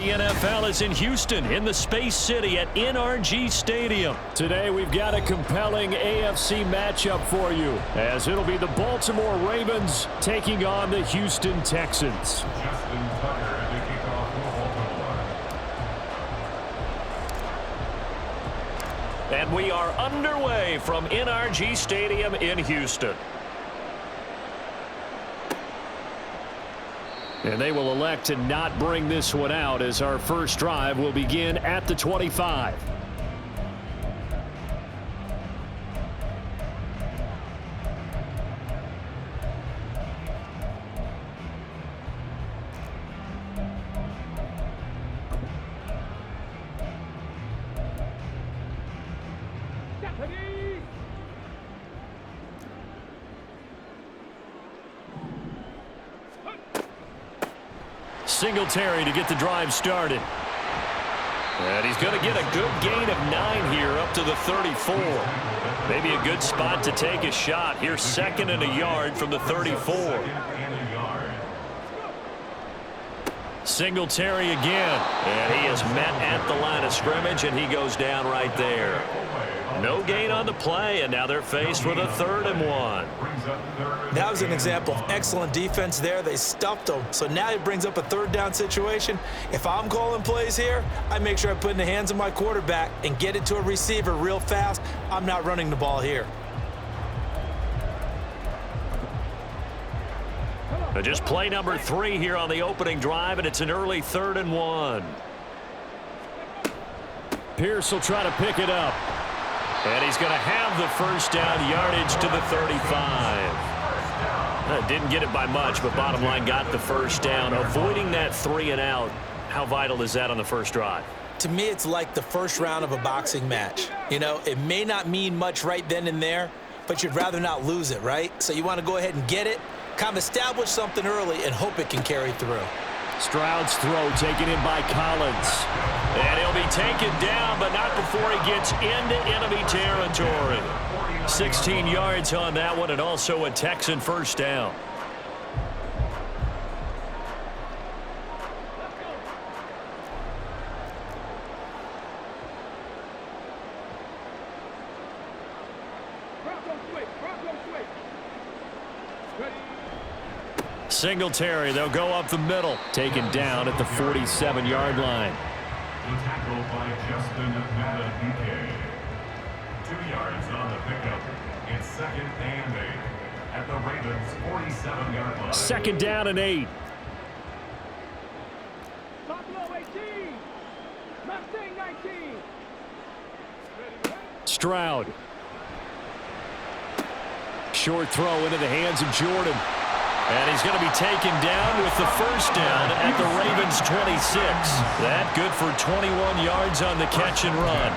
The NFL is in Houston in the Space City at NRG Stadium. Today we've got a compelling AFC matchup for you, as it'll be the Baltimore Ravens taking on the Houston Texans. And we are underway from NRG Stadium in Houston. And they will elect to not bring this one out, as our first drive will begin at the 25. Singletary to get the drive started. And he's going to get a good gain of 9 here up to the 34. Maybe a good spot to take a shot. Here's 2nd and a yard from the 34. Singletary again. And he is met at the line of scrimmage, and he goes down right there. No gain on the play, and now they're faced with a 3rd and 1. That was an example of excellent defense there. They stuffed him. So now he brings up a 3rd down situation. If I'm calling plays here, I make sure I put it in the hands of my quarterback and get it to a receiver real fast. I'm not running the ball here. Just play number 3 here on the opening drive, and it's an early 3rd and 1. Pierce will try to pick it up. And he's going to have the first down, yardage to the 35. Didn't get it by much, but bottom line got the first down. Avoiding that 3 and out, how vital is that on the first drive? To me, it's like the first round of a boxing match. You know, it may not mean much right then and there, but you'd rather not lose it, right? So you want to go ahead and get it, kind of establish something early, and hope it can carry through. Stroud's throw taken in by Collins. And he'll be taken down, but not before he gets into enemy territory. 16 yards on that one, and also a Texan first down. Singletary, they'll go up the middle. Taken down at the 47-yard line. Tackled by Justin Madden NFL. 2 yards on the pickup. It's 2nd and 8 at the Ravens' 47-yard line. 2nd down and 8. Buffalo 18. Mustang 19. Stroud. Short throw into the hands of Jordan. And he's going to be taken down with the first down at the Ravens' 26. That good for 21 yards on the catch and run.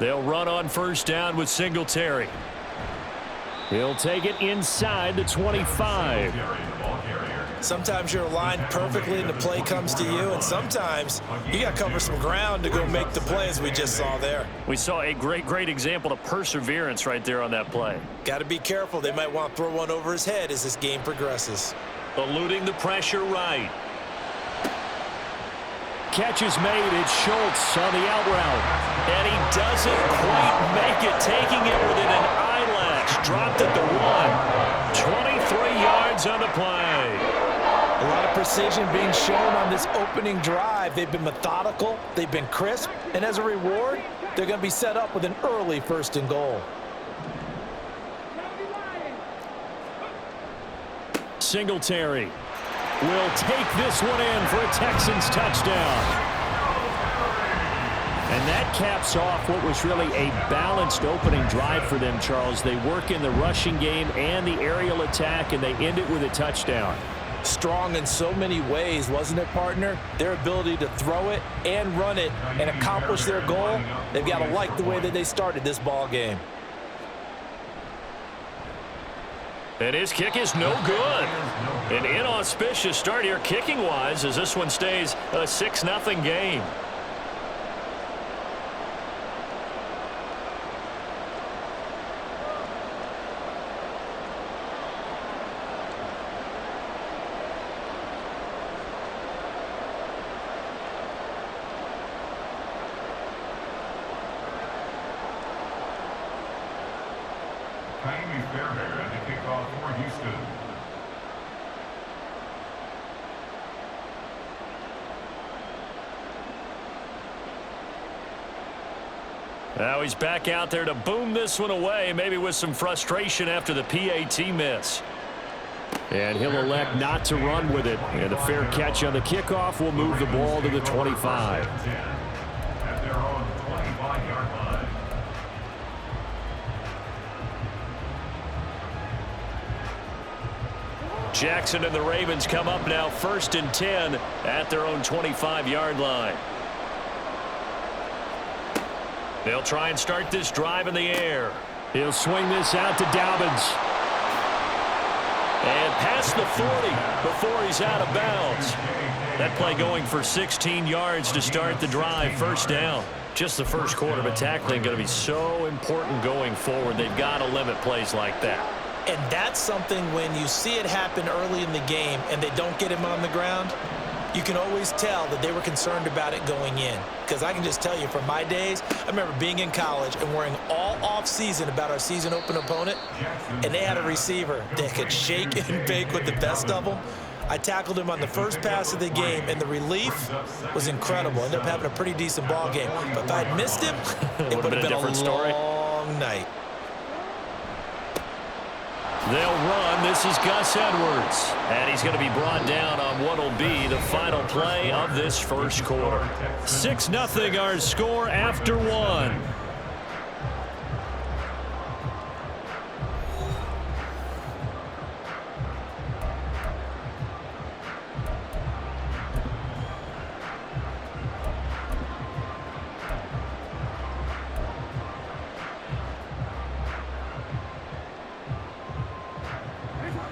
They'll run on first down with Singletary. He'll take it inside the 25. Sometimes you're aligned perfectly and the play comes to you, and sometimes you got to cover some ground to go make the play, as we just saw there. We saw a great example of perseverance right there on that play. Got to be careful. They might want to throw one over his head as this game progresses. Eluding the pressure right. Catch is made. It's Schultz on the out route. And he doesn't quite make it, taking it within an eyelash. Dropped at the 1. 23 yards on the play. A lot of precision being shown on this opening drive. They've been methodical, they've been crisp, and as a reward, they're going to be set up with an early 1st and goal. Singletary will take this one in for a Texans touchdown. And that caps off what was really a balanced opening drive for them, Charles. They work in the rushing game and the aerial attack, and they end it with a touchdown. Strong in so many ways, wasn't it, partner? Their ability to throw it and run it and accomplish their goal, they've got to like the way that they started this ball game. And his kick is no good. An inauspicious start here kicking-wise as this one stays a 6-0 game. Fairbairn to kick off for Houston. Now he's back out there to boom this one away, maybe with some frustration after the PAT miss. And he'll elect not to run with it. And a fair catch on the kickoff will move the ball to the 25. At their own 25-yard line. Jackson and the Ravens come up now 1st and 10 at their own 25-yard line. They'll try and start this drive in the air. He'll swing this out to Dobbins. And past the 40 before he's out of bounds. That play going for 16 yards to start the drive. 1st down. Just the first quarter, but tackling going to be so important going forward. They've got to limit plays like that. And that's something when you see it happen early in the game and they don't get him on the ground, you can always tell that they were concerned about it going in. Because I can just tell you from my days, I remember being in college and worrying all off-season about our season open opponent, and they had a receiver that could shake and bake with the best of them. I tackled him on the first pass of the game, and the relief was incredible. Ended up having a pretty decent ball game. But if I had missed him, it would have been a long night. They'll run. This is Gus Edwards. And he's going to be brought down on what will be the final play of this first quarter. 6-0 our score after 1.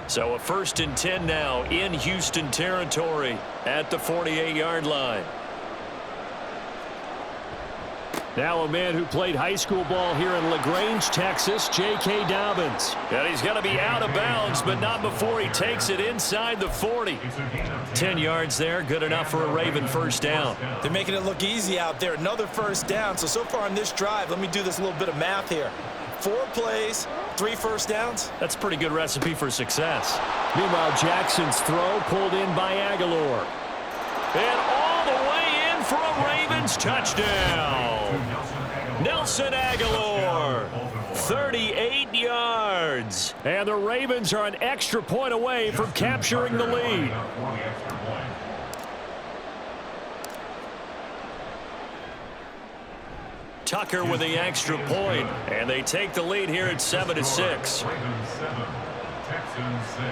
So a 1st and 10 now in Houston territory at the 48-yard line. Now a man who played high school ball here in LaGrange, Texas, J.K. Dobbins. And he's going to be out of bounds, but not before he takes it inside the 40. 10 yards there, good enough for a Raven 1st down. They're making it look easy out there. Another 1st down. So far on this drive, let me do this little bit of math here. 4 plays, 3 1st downs. That's a pretty good recipe for success. Meanwhile, Jackson's throw pulled in by Aguilar. And all the way in for a Ravens touchdown. Nelson Aguilar, 38 yards. And the Ravens are an extra point away from capturing the lead. Tucker with the extra point, and they take the lead here at 7-6. Ravens 7, Texans 6.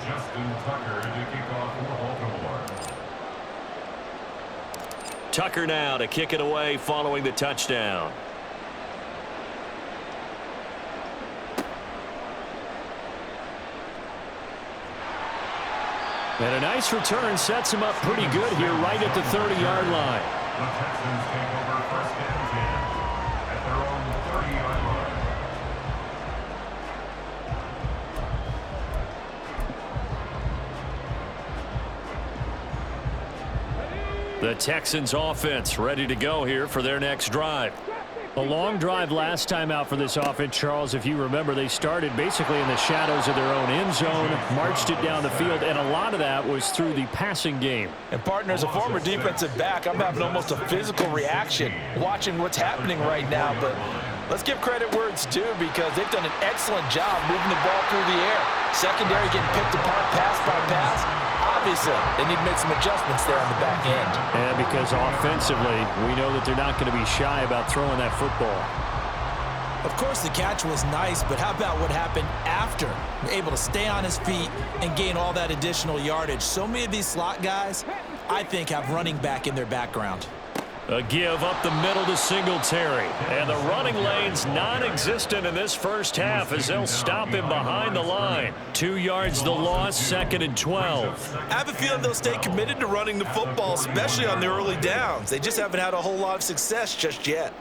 Justin Tucker to kick off for Baltimore. Tucker now to kick it away following the touchdown. And a nice return sets him up pretty good here right at the 30-yard line. The Texans take over 1st and 10 at their own 30-yard line. The Texans offense ready to go here for their next drive. A long drive last time out for this offense, Charles. If you remember, they started basically in the shadows of their own end zone, marched it down the field, and a lot of that was through the passing game. And partner, as a former defensive back, I'm having almost a physical reaction watching what's happening right now. But let's give credit where it's due, because they've done an excellent job moving the ball through the air. Secondary getting picked apart pass by pass. Obviously, they need to make some adjustments there on the back end. And because offensively, we know that they're not going to be shy about throwing that football. Of course, the catch was nice, but how about what happened after? Able to stay on his feet and gain all that additional yardage. So many of these slot guys, I think, have running back in their background. A give up the middle to Singletary. And the running lane's non-existent in this first half as they'll stop him behind the line. 2 yards the loss, 2nd and 12. I have a feeling they'll stay committed to running the football, especially on the early downs. They just haven't had a whole lot of success just yet.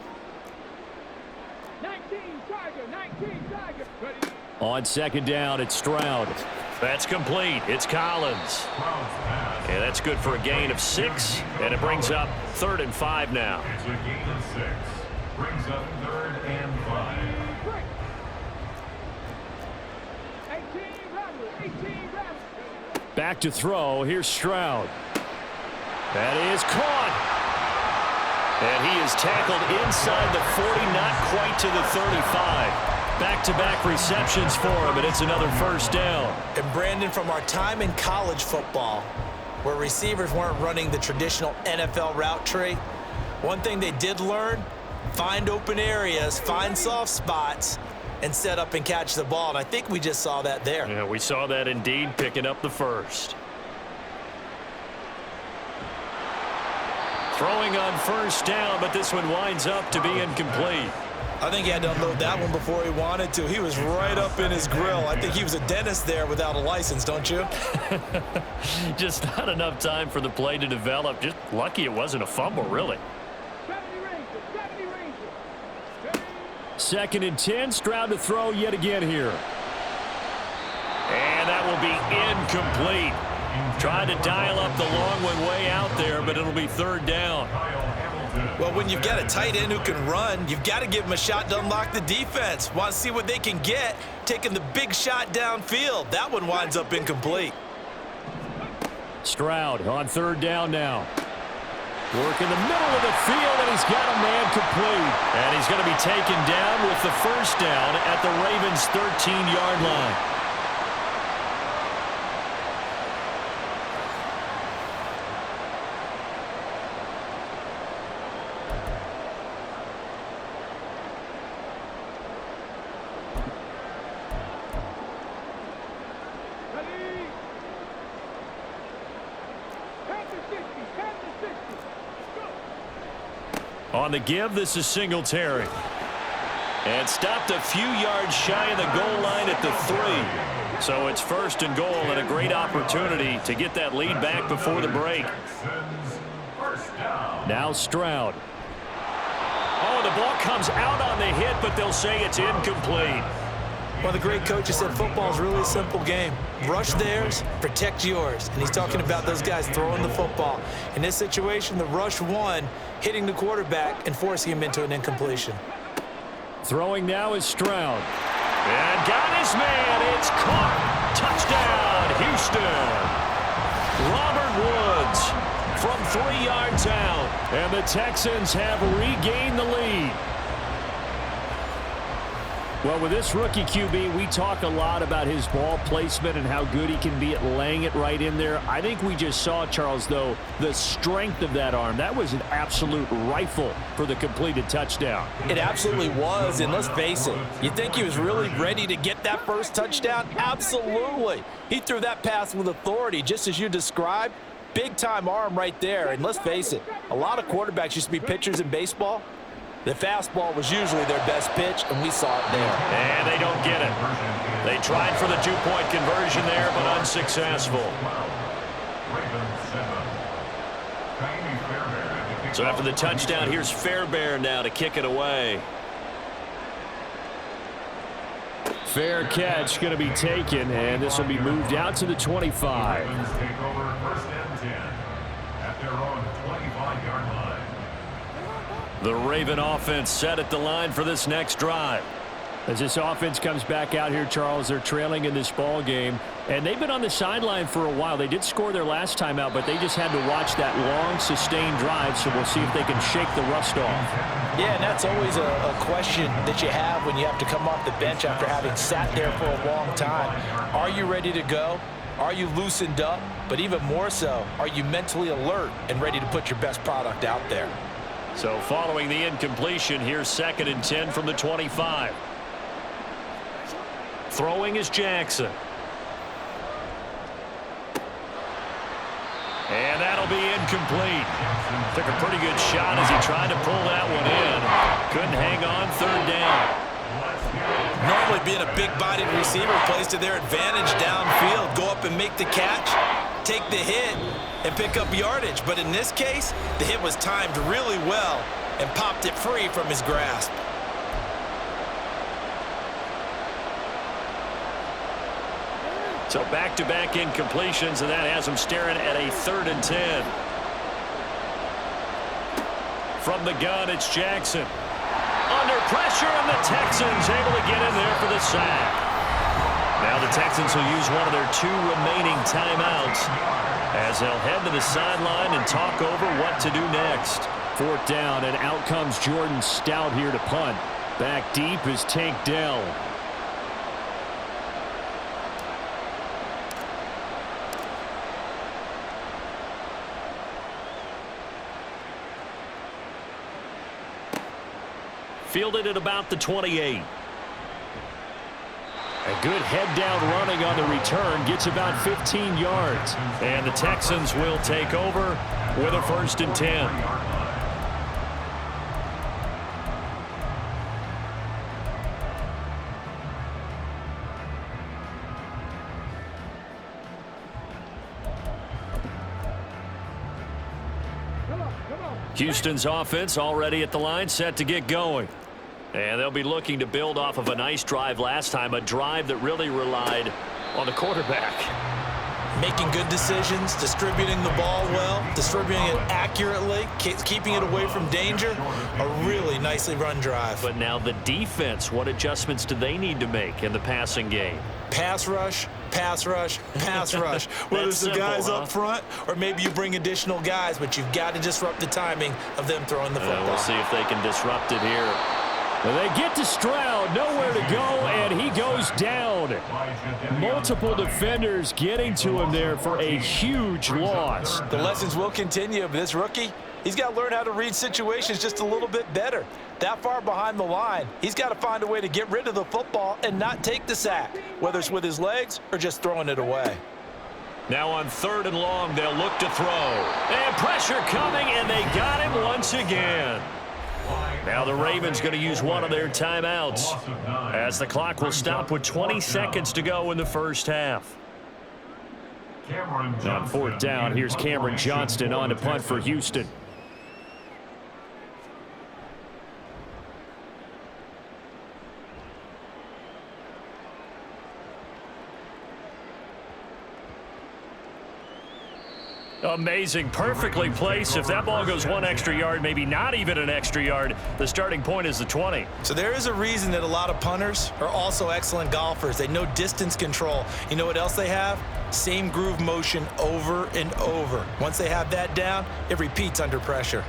19 Tiger. Ready. On 2nd down, it's Stroud. That's complete. It's Collins. And that's good for a gain of 6, and it brings up 3rd and 5 now. It's a gain of 6. Brings up 3rd and 5. 18 rattlers. Back to throw. Here's Stroud. That is caught. And he is tackled inside the 40, not quite to the 35. Back-to-back receptions for him, and it's another 1st down. And Brandon, from our time in college football, where receivers weren't running the traditional NFL route tree, one thing they did learn, find open areas, find soft spots, and set up and catch the ball. And I think we just saw that there. Yeah, we saw that indeed, picking up the 1st. Throwing on 1st down, but this one winds up to be incomplete. I think he had to unload that one before he wanted to. He was right up in his grill. I think he was a dentist there without a license, don't you? Just not enough time for the play to develop. Just lucky it wasn't a fumble, really. 70 Rangers. 2nd and 10. Stroud to throw yet again here. And that will be incomplete. Trying to dial up the long one way out there, but it'll be 3rd down. Well, when you've got a tight end who can run, you've got to give him a shot to unlock the defense. Want to see what they can get, taking the big shot downfield. That one winds up incomplete. Stroud on 3rd down now. Work in the middle of the field, and he's got a man complete. And he's going to be taken down with the 1st down at the Ravens' 13-yard line. On the give, this is Singletary. And stopped a few yards shy of the goal line at the 3. So it's 1st and goal, and a great opportunity to get that lead back before the break. Now Stroud. Oh, the ball comes out on the hit, but they'll say it's incomplete. One of the great coaches said football is really a simple game. Rush theirs, protect yours. And he's talking about those guys throwing the football. In this situation, the rush won, hitting the quarterback and forcing him into an incompletion. Throwing now is Stroud. And got his man. It's caught. Touchdown, Houston. Robert Woods from 3 yards out. And the Texans have regained the lead. Well, with this rookie QB, we talk a lot about his ball placement and how good he can be at laying it right in there. I think we just saw, Charles, though, the strength of that arm. That was an absolute rifle for the completed touchdown. It absolutely was, and let's face it, you think he was really ready to get that 1st touchdown? Absolutely. He threw that pass with authority, just as you described. Big-time arm right there, and let's face it, a lot of quarterbacks used to be pitchers in baseball. The fastball was usually their best pitch, and we saw it there. And they don't get it. They tried for the 2-point conversion there, but unsuccessful. So after the touchdown, here's Fairbairn now to kick it away. Fair catch going to be taken, and this will be moved out to the 25. Ravens take over 1st and 10 at their own 25-yard line. The Raven offense set at the line for this next drive. As this offense comes back out here, Charles, they're trailing in this ball game, and they've been on the sideline for a while. They did score their last time out, but they just had to watch that long, sustained drive, so we'll see if they can shake the rust off. Yeah, and that's always a question that you have when you have to come off the bench after having sat there for a long time. Are you ready to go? Are you loosened up? But even more so, are you mentally alert and ready to put your best product out there? So following the incompletion, here's 2nd and 10 from the 25. Throwing is Jackson. And that'll be incomplete. Took a pretty good shot as he tried to pull that one in. Couldn't hang on, 3rd down. Normally being a big-bodied receiver plays to their advantage downfield. Go up and make the catch, take the hit, and pick up yardage. But in this case, the hit was timed really well and popped it free from his grasp. So back-to-back incompletions, and that has them staring at a 3rd and 10. From the gun, it's Jackson. Under pressure, and the Texans able to get in there for the sack. Now the Texans will use one of their 2 remaining timeouts as they'll head to the sideline and talk over what to do next. 4th down, and out comes Jordan Stout here to punt. Back deep is Tank Dell. Fielded at about the 28. A good head-down running on the return. Gets about 15 yards. And the Texans will take over with a 1st and 10. Houston's offense already at the line, set to get going. And they'll be looking to build off of a nice drive last time, a drive that really relied on the quarterback. Making good decisions, distributing the ball well, distributing it accurately, keeping it away from danger. A really nicely run drive. But now the defense, what adjustments do they need to make in the passing game? Pass rush, pass rush, pass rush. Whether it's the guys up front or maybe you bring additional guys, but you've got to disrupt the timing of them throwing the football. We'll see if they can disrupt it here. Well, they get to Stroud, nowhere to go, and he goes down. Multiple defenders getting to him there for a huge loss. The lessons will continue, but this rookie, he's got to learn how to read situations just a little bit better. That far behind the line, he's got to find a way to get rid of the football and not take the sack, whether it's with his legs or just throwing it away. Now on 3rd and long, they'll look to throw. And pressure coming, and they got him once again. Now the Ravens going to use one of their timeouts as the clock will stop with 20 seconds to go in the 1st half. On 4th down, here's Cameron Johnston on to punt for Houston. Amazing, perfectly placed. If that ball goes 1 extra yard, maybe not even an extra yard, the starting point is the 20. So there is a reason that a lot of punters are also excellent golfers. They know distance control. You know what else they have? Same groove motion over and over. Once they have that down, it repeats under pressure.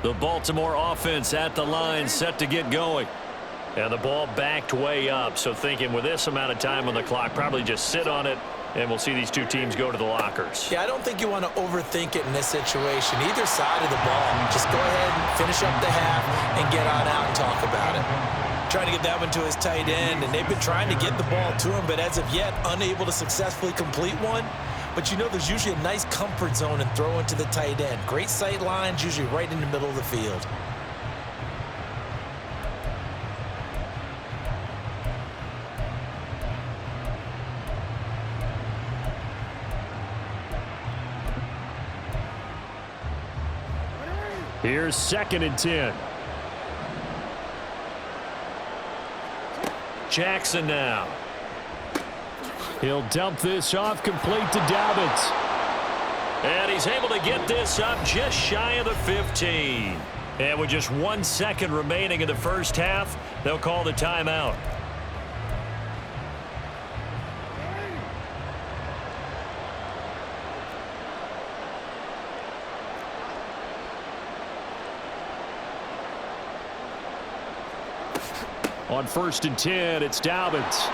The Baltimore offense at the line, set to get going. And the ball backed way up, so thinking with this amount of time on the clock, probably just sit on it, and we'll see these 2 teams go to the lockers. Yeah, I don't think you want to overthink it in this situation. Either side of the ball, just go ahead and finish up the half and get on out and talk about it. Trying to get that one to his tight end, and they've been trying to get the ball to him, but as of yet, unable to successfully complete one. But you know there's usually a nice comfort zone in throwing to the tight end. Great sight lines, usually right in the middle of the field. Here's 2nd and 10. Jackson now. He'll dump this off, complete to Dobbins. And he's able to get this up just shy of the 15. And with just 1 second remaining in the 1st half, they'll call the timeout. On 1st and 10, it's Dobbins.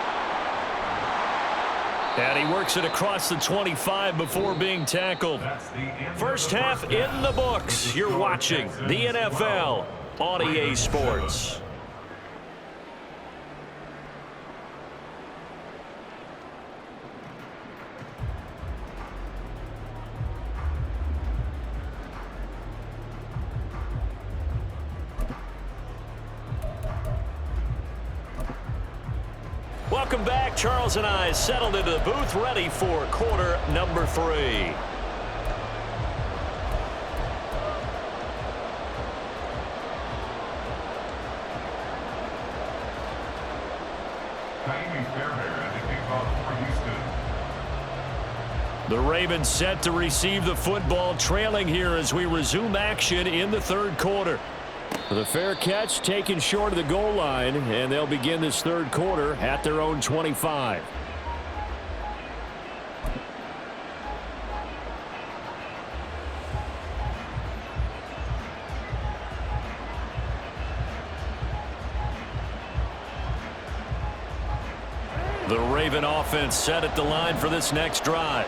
And he works it across the 25 before being tackled. 1st half in the books. You're watching the NFL on EA Sports. Welcome back. Charles and I settled into the booth, ready for quarter number 3. The Ravens set to receive the football, trailing here as we resume action in the third quarter. The fair catch taken short of the goal line, and they'll begin this third quarter at their own 25. The Raven offense set at the line for this next drive.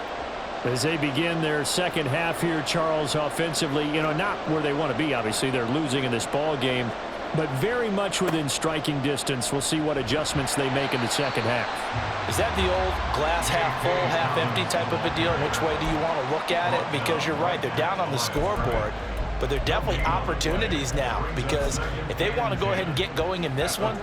As they begin their second half here, Charles, offensively, not where they want to be, obviously. They're losing in this ball game, but very much within striking distance. We'll see what adjustments they make in the second half. Is that the old glass half full, half empty type of a deal? Which way do you want to look at it? Because you're right, they're down on the scoreboard, but they're definitely opportunities now, because if they want to go ahead and get going in this one,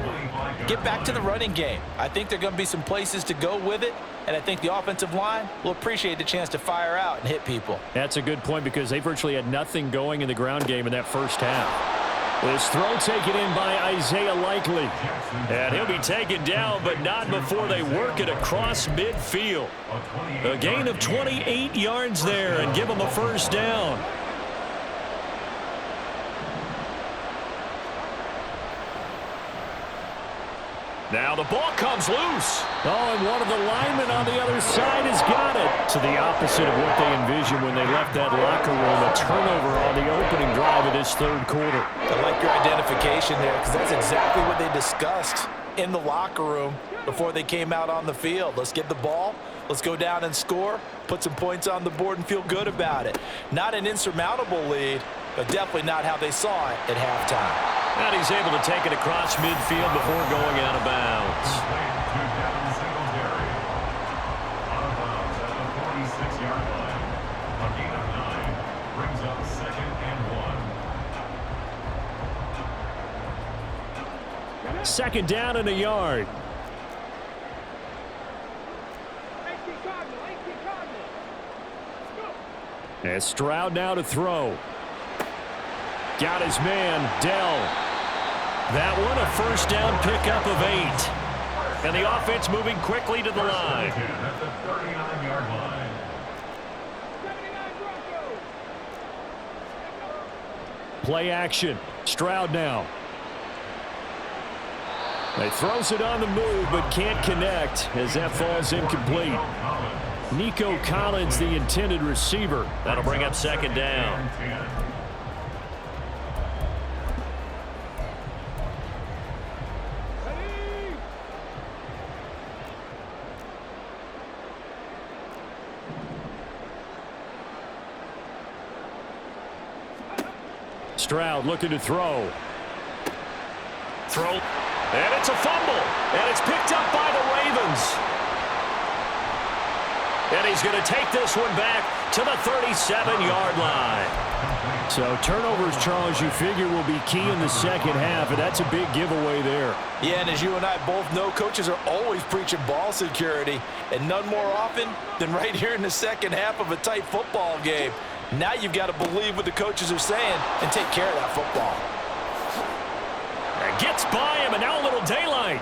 get back to the running game. I think there are going to be some places to go with it, and I think the offensive line will appreciate the chance to fire out and hit people. That's a good point, because they virtually had nothing going in the ground game in that first half. This throw taken in by Isaiah Likely. And he'll be taken down, but not before they work it across midfield. A gain of 28 yards there and give them a first down. Now the ball comes loose. Oh, and one of the linemen on the other side has got it. To the opposite of what they envisioned when they left that locker room. A turnover on the opening drive of this third quarter. I like your identification there, because that's exactly what they discussed in the locker room before they came out on the field. Let's get the ball. Let's go down and score, put some points on the board, and feel good about it. Not an insurmountable lead, but definitely not how they saw it at halftime. And he's able to take it across midfield before going out of bounds. Second down and a yard. And Stroud now to throw. Got his man, Dell. That one a first down pickup of 8. And the offense moving quickly to the line. At the 39-yard line. Play action. Stroud now. He throws it on the move, but can't connect as that falls incomplete. Nico Collins, the intended receiver. That'll bring up second down. Stroud looking to throw. And it's a fumble. And it's picked up by the Ravens. And he's going to take this one back to the 37-yard line. So turnovers, Charles, you figure will be key in the second half, and that's a big giveaway there. Yeah, and as you and I both know, coaches are always preaching ball security, and none more often than right here in the second half of a tight football game. Now you've got to believe what the coaches are saying and take care of that football. And gets by him, and now a little daylight.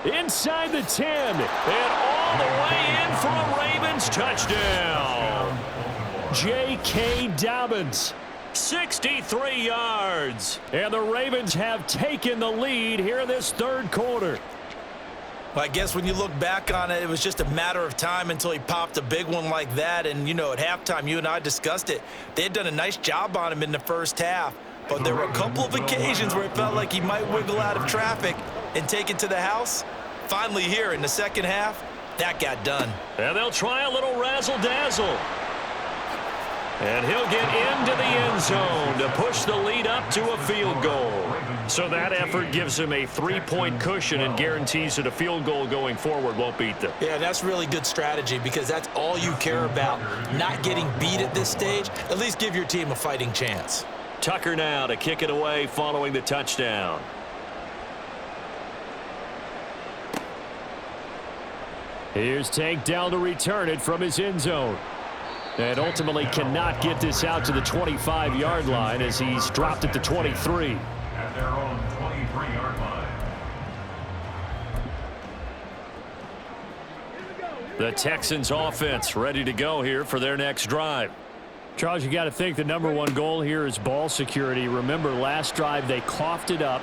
Inside the 10, and all the way in for a Ravens touchdown. J.K. Dobbins, 63 yards. And the Ravens have taken the lead here in this third quarter. Well, I guess when you look back on it, it was just a matter of time until he popped a big one like that. And, at halftime, you and I discussed it. They had done a nice job on him in the first half. But there were a couple of occasions where it felt like he might wiggle out of traffic and take it to the house. Finally here in the second half, that got done. And they'll try a little razzle-dazzle. And he'll get into the end zone to push the lead up to a field goal. So that effort gives him a 3-point cushion and guarantees that a field goal going forward won't beat them. Yeah, that's really good strategy, because that's all you care about. Not getting beat at this stage. At least give your team a fighting chance. Tucker now to kick it away following the touchdown. Here's Tank down to return it from his end zone. And ultimately cannot get this out to the 25-yard line as he's dropped it to 23. At their own 23-yard line. The Texans offense ready to go here for their next drive. Charles, you got to think the #1 goal here is ball security. Remember, last drive they coughed it up,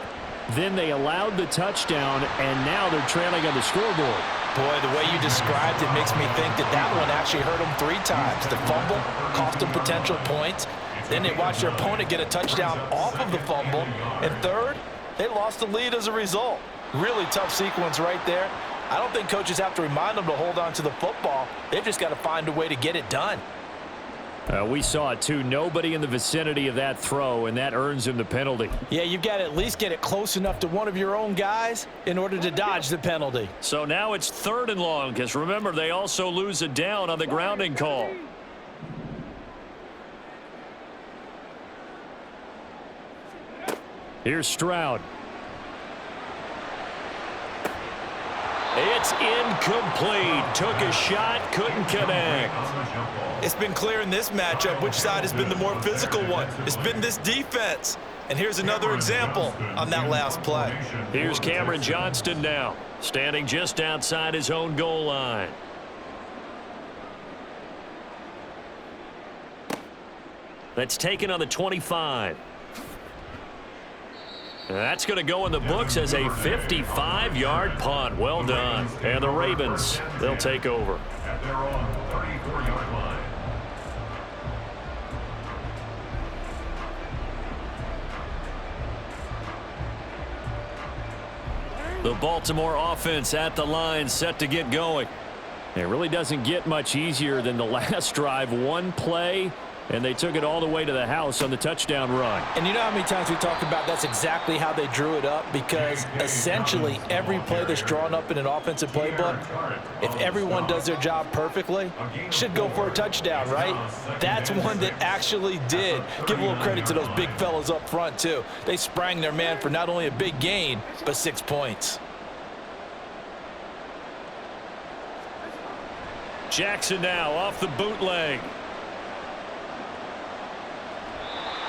then they allowed the touchdown, and now they're trailing on the scoreboard. Boy, the way you described it makes me think that one actually hurt them 3 times. The fumble cost them potential points. Then they watched their opponent get a touchdown off of the fumble. And third, they lost the lead as a result. Really tough sequence right there. I don't think coaches have to remind them to hold on to the football. They've just got to find a way to get it done. We saw it too. Nobody in the vicinity of that throw, and that earns him the penalty. Yeah, you've got to at least get it close enough to one of your own guys in order to dodge the penalty. So now it's 3rd and long, because remember, they also lose a down on the grounding call. Here's Stroud. It's incomplete. Took a shot, couldn't connect. It's been clear in this matchup which side has been the more physical one. It's been this defense. And here's another example on that last play. Here's Cameron Johnston now, standing just outside his own goal line. That's taken on the 25. That's going to go in the books as a 55-yard punt. Well done. And the Ravens, they'll take over. At their own 34-yard line. The Baltimore offense at the line, set to get going. It really doesn't get much easier than the last drive. One play, and they took it all the way to the house on the touchdown run. And you know how many times we talked about that's exactly how they drew it up? Because essentially every play that's drawn up in an offensive playbook, if everyone does their job perfectly, should go for a touchdown, right? That's one that actually did. Give a little credit to those big fellas up front, too. They sprang their man for not only a big gain, but 6 points. Jackson now off the bootleg.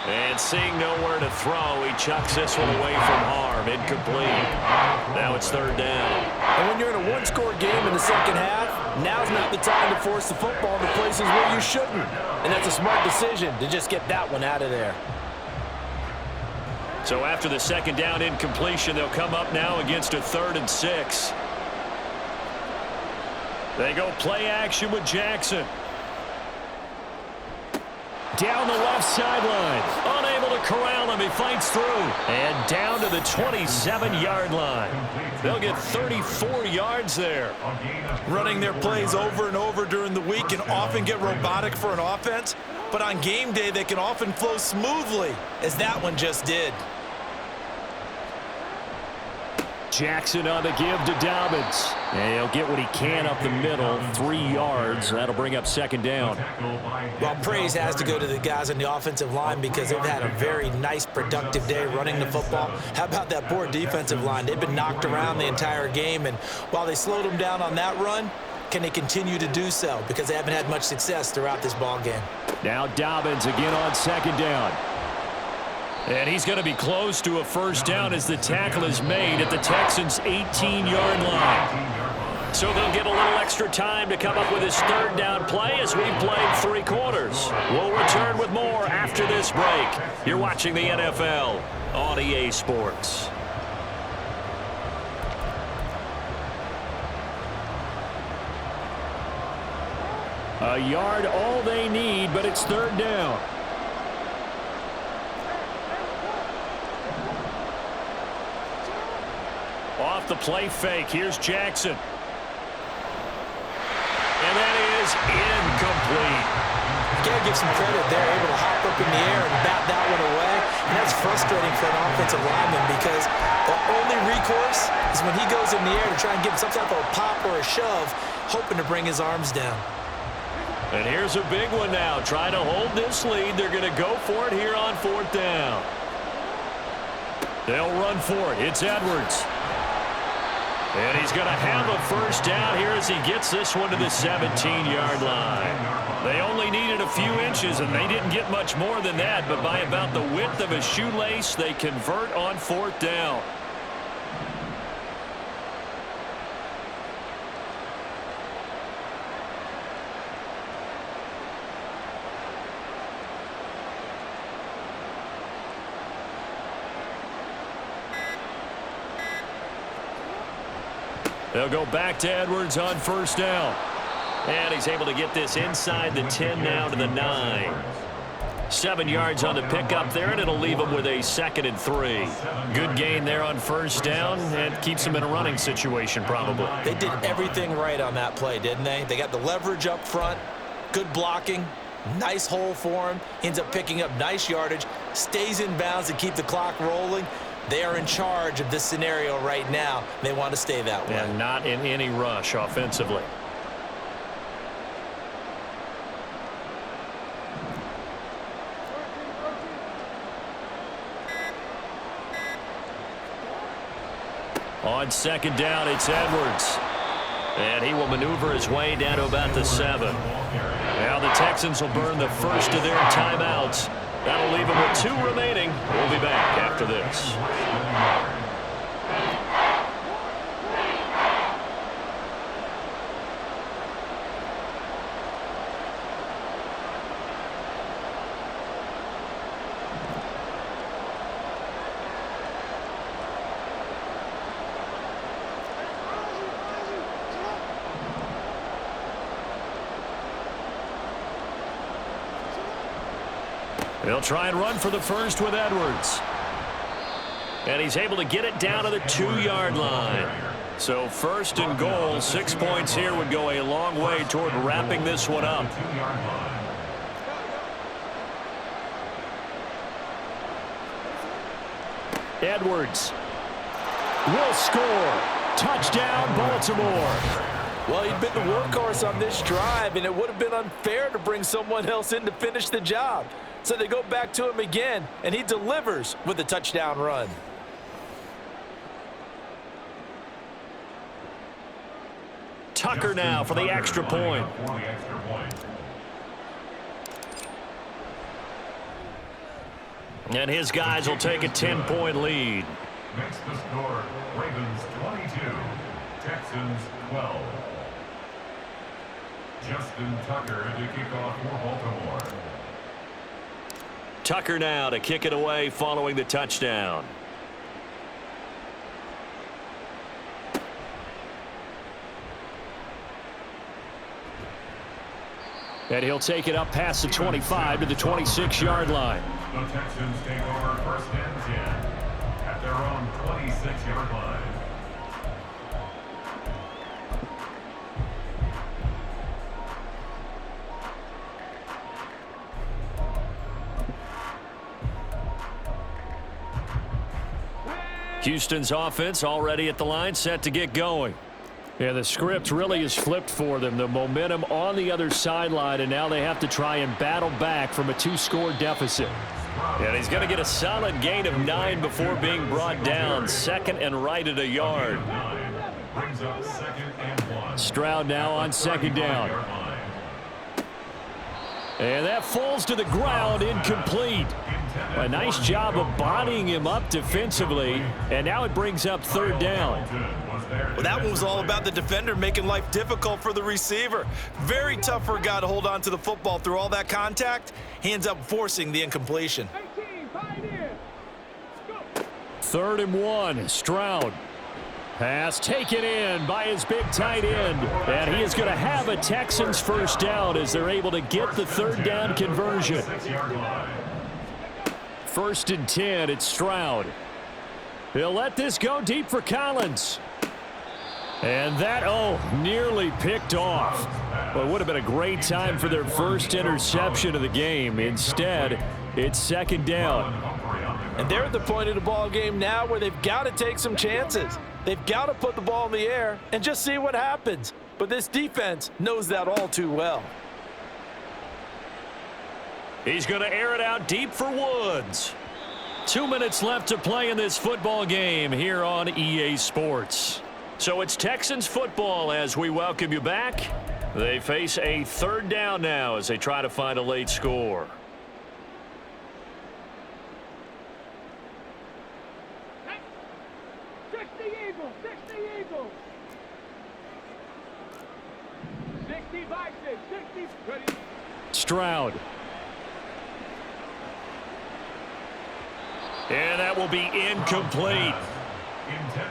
And seeing nowhere to throw, he chucks this one away from harm. Incomplete. Now it's 3rd down. And when you're in a one-score game in the second half, now's not the time to force the football into places where you shouldn't. And that's a smart decision to just get that one out of there. So after the 2nd down incompletion, they'll come up now against a 3rd and 6. They go play action with Jackson. Down the left sideline. Unable to corral him. He fights through. And down to the 27-yard line. They'll get 34 yards there. Running their plays over and over during the week can often get robotic for an offense, but on game day they can often flow smoothly, as that one just did. Jackson on the give to Dobbins. And he'll get what he can up the middle, 3 yards. That'll bring up 2nd down. Well, praise has to go to the guys on the offensive line because they've had a very nice, productive day running the football. How about that poor defensive line? They've been knocked around the entire game, and while they slowed them down on that run, can they continue to do so? Because they haven't had much success throughout this ball game. Now Dobbins again on 2nd down. And he's going to be close to a 1st down as the tackle is made at the Texans' 18-yard line. So they'll get a little extra time to come up with his 3rd down play as we've played 3 quarters. We'll return with more after this break. You're watching the NFL on EA Sports. A yard all they need, but it's 3rd down. Off the play fake, here's Jackson. And that is incomplete. You gotta give some credit. They're able to hop up in the air and bat that one away. And that's frustrating for an offensive lineman because the only recourse is when he goes in the air to try and give some type of a pop or a shove, hoping to bring his arms down. And here's a big one now. Trying to hold this lead. They're going to go for it here on 4th down. They'll run for it. It's Edwards. And he's going to have a 1st down here as he gets this one to the 17-yard line. They only needed a few inches, and they didn't get much more than that. But by about the width of a shoelace, they convert on 4th down. They'll go back to Edwards on first down. And he's able to get this inside the 10 now to the 9. 7 yards on the pickup there, and it'll leave him with a 2nd and 3. Good gain there on first down, and keeps him in a running situation probably. They did everything right on that play, didn't they? They got the leverage up front, good blocking, nice hole for him, ends up picking up nice yardage, stays in bounds to keep the clock rolling. They are in charge of this scenario right now. They want to stay that way. And not in any rush offensively. On second down, it's Edwards. And he will maneuver his way down to about the 7. Now the Texans will burn the first of their timeouts. That'll leave them with 2 remaining. We'll be back after this. They'll try and run for the first with Edwards. And he's able to get it down to the 2-yard line. So first and goal, 6 points here would go a long way toward wrapping this one up. Edwards will score. Touchdown, Baltimore. Well, he'd been the workhorse on this drive, and it would have been unfair to bring someone else in to finish the job. So they go back to him again, and he delivers with a touchdown run. Tucker now for the extra point. And his guys will take a 10-point lead. Makes the score Ravens 22, Texans 12. Justin Tucker to kick off for Baltimore. Tucker now to kick it away following the touchdown. And he'll take it up past the 25 to the 26-yard line. The Texans take over first and 10 at their own 26-yard line. Houston's offense already at the line, set to get going. Yeah, the script really is flipped for them. The momentum on the other sideline, and now they have to try and battle back from a 2-score deficit. And he's going to get a solid gain of 9 before being brought down. 2nd and right at a yard. Stroud now on 2nd down. And that falls to the ground, incomplete. A nice job of bodying him up defensively, and now it brings up 3rd down. Well, that one was all about the defender making life difficult for the receiver. Very tough for a guy to hold on to the football through all that contact. He ends up forcing the incompletion. 3rd and 1, Stroud. Pass taken in by his big tight end. And he is going to have a Texans first down as they're able to get the 3rd down conversion. 1st and 10, it's Stroud. He'll let this go deep for Collins. And that, nearly picked off. Well, it would have been a great time for their first interception of the game. Instead, it's 2nd down. And they're at the point of the ball game now where they've got to take some chances. They've got to put the ball in the air and just see what happens. But this defense knows that all too well. He's going to air it out deep for Woods. 2 minutes left to play in this football game here on EA Sports. So it's Texans football as we welcome you back. They face a 3rd down now as they try to find a late score. Stroud. And that will be incomplete.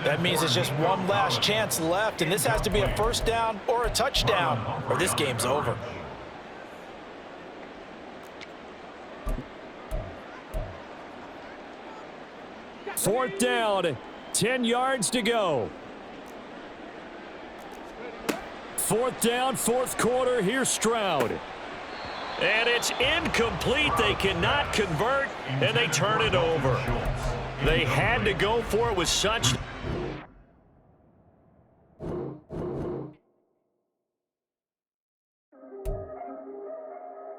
That means it's just one last chance left, and this has to be a first down or a touchdown, or this game's over. Fourth down, 10 yards to go. Fourth down, fourth quarter. Here's Stroud. And it's incomplete. They cannot convert, and they turn it over. They had to go for it with such...